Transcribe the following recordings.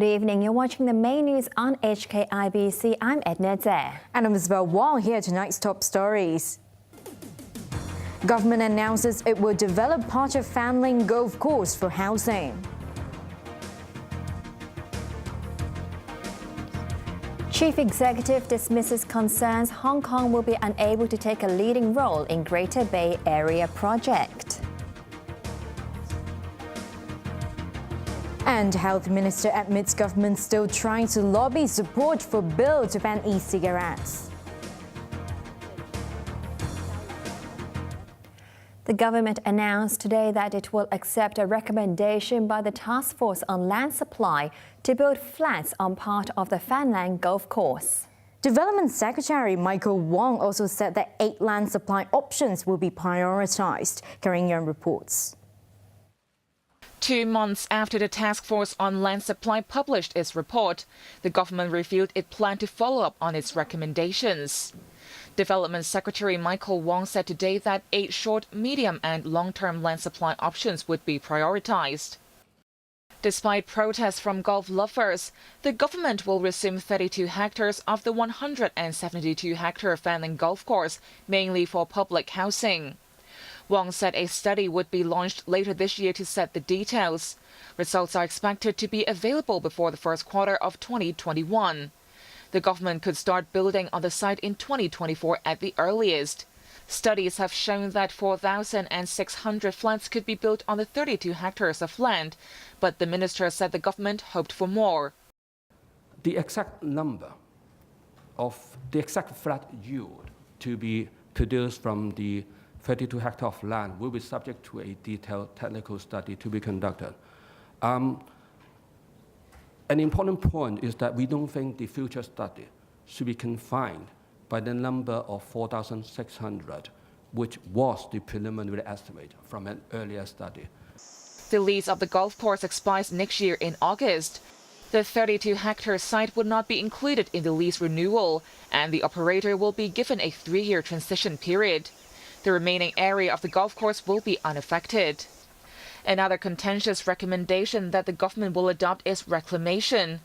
Good evening. You're watching the main news on HKIBC. I'm Edna. And I'm Isabel. Wong. Here are tonight's top stories. Government announces it will develop part of Fanling Golf Course for housing. Chief Executive dismisses concerns Hong Kong will be unable to take a leading role in Greater Bay Area project. And Health Minister admits government still trying to lobby support for bill to ban e-cigarettes. The government announced today that it will accept a recommendation by the Task Force on Land Supply to build flats on part of the Fanling Golf Course. Development Secretary Michael Wong also said that 8 land supply options will be prioritised. Karen Young reports. 2 months after the Task Force on Land Supply published its report, the government revealed it planned to follow up on its recommendations. Development Secretary Michael Wong said today that 8 short, medium and long-term land supply options would be prioritized. Despite protests from golf lovers, the government will resume 32 hectares of the 172-hectare Fanling Golf Course, mainly for public housing. Wong said a study would be launched later this year to set the details. Results are expected to be available before the first quarter of 2021. The government could start building on the site in 2024 at the earliest. Studies have shown that 4,600 flats could be built on the 32 hectares of land, but the minister said the government hoped for more. The exact number of the exact flat yield to be produced from the 32 hectares of land will be subject to a detailed technical study to be conducted. An important point is that we don't think the future study should be confined by the number of 4,600, which was the preliminary estimate from an earlier study. The lease of the golf course expires next year in August. The 32-hectare site would not be included in the lease renewal, and the operator will be given a 3-year transition period. The remaining area of the golf course will be unaffected. Another contentious recommendation that the government will adopt is reclamation.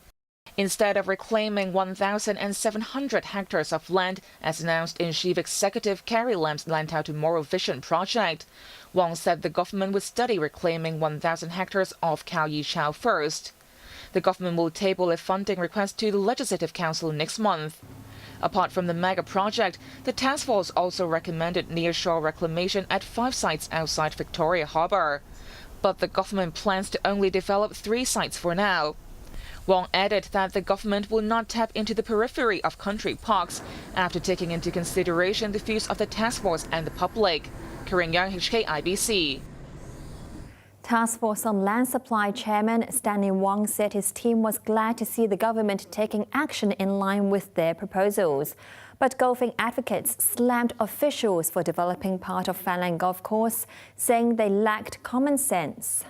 Instead of reclaiming 1,700 hectares of land, as announced in Chief Executive Carrie Lam's Land Out Tomorrow Vision project, Wong said the government would study reclaiming 1,000 hectares of Khao Yi Chau first. The government will table a funding request to the Legislative Council next month. Apart from the mega project, the task force also recommended nearshore reclamation at 5 sites outside Victoria Harbour. But the government plans to only develop 3 sites for now. Wong added that the government will not tap into the periphery of country parks after taking into consideration the views of the task force and the public. Karen Young, HKIBC. Task Force on Land Supply Chairman Stanley Wong said his team was glad to see the government taking action in line with their proposals. But golfing advocates slammed officials for developing part of Fanling Golf Course, saying they lacked common sense.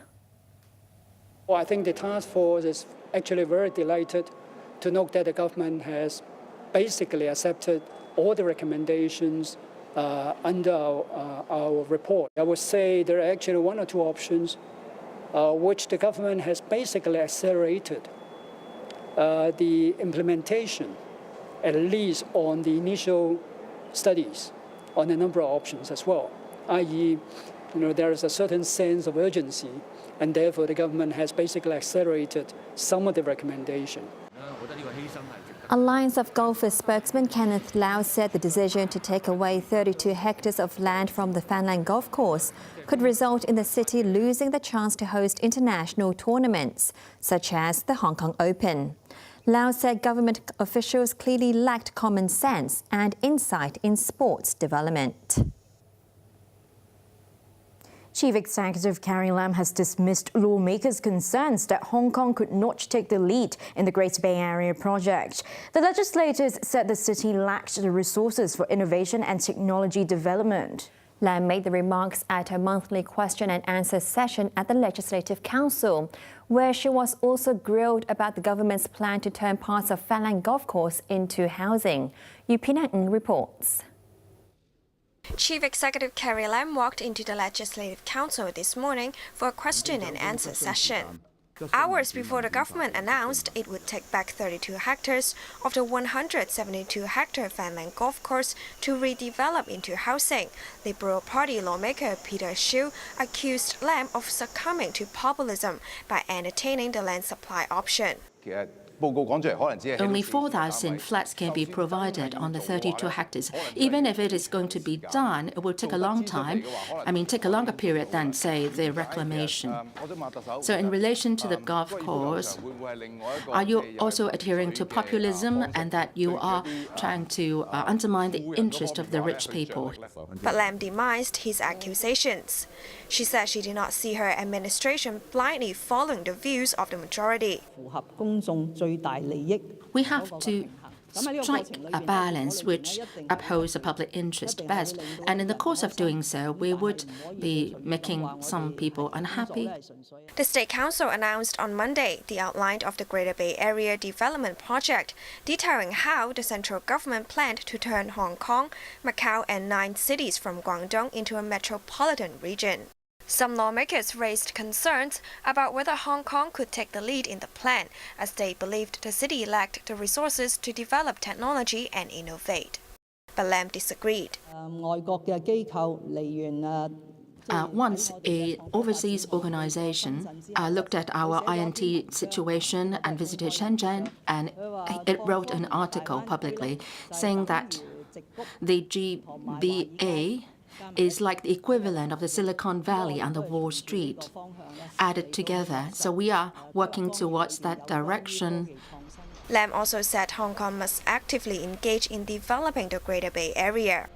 Well, I think the task force is actually very delighted to note that the government has basically accepted all the recommendations under our report. I would say there are actually 1 or 2 options which the government has basically accelerated the implementation, at least on the initial studies, on a number of options as well, i.e., there is a certain sense of urgency, and therefore the government has basically accelerated some of the recommendation. Alliance of Golfers spokesman Kenneth Lau said the decision to take away 32 hectares of land from the Fanling Golf Course could result in the city losing the chance to host international tournaments, such as the Hong Kong Open. Lau said government officials clearly lacked common sense and insight in sports development. Chief Executive Carrie Lam has dismissed lawmakers' concerns that Hong Kong could not take the lead in the Greater Bay Area project. The legislators said the city lacked the resources for innovation and technology development. Lam made the remarks at a monthly question and answer session at the Legislative Council, where she was also grilled about the government's plan to turn parts of Fanling Golf Course into housing. Yu Pinang reports. Chief Executive Carrie Lam walked into the Legislative Council this morning for a question and answer session. Hours before the government announced it would take back 32 hectares of the 172-hectare Fanland golf course to redevelop into housing, Liberal Party lawmaker Peter Shiu accused Lam of succumbing to populism by entertaining the land supply option. Only 4,000 flats can be provided on the 32 hectares. Even if it is going to be done, it will take a long time. Take a longer period than, say, the reclamation. So in relation to the golf course, are you also adhering to populism and that you are trying to undermine the interest of the rich people? But Lam denied his accusations. She said she did not see her administration blindly following the views of the majority. We have to strike a balance which upholds the public interest best. And in the course of doing so, we would be making some people unhappy. The State Council announced on Monday the outline of the Greater Bay Area Development Project, detailing how the central government planned to turn Hong Kong, Macau, and 9 cities from Guangdong into a metropolitan region. Some lawmakers raised concerns about whether Hong Kong could take the lead in the plan, as they believed the city lacked the resources to develop technology and innovate. But Lam disagreed. Once an overseas organization looked at our INT situation and visited Shenzhen, and it wrote an article publicly saying that the GBA is like the equivalent of the Silicon Valley and the Wall Street added together. So we are working towards that direction. Lam also said Hong Kong must actively engage in developing the Greater Bay Area.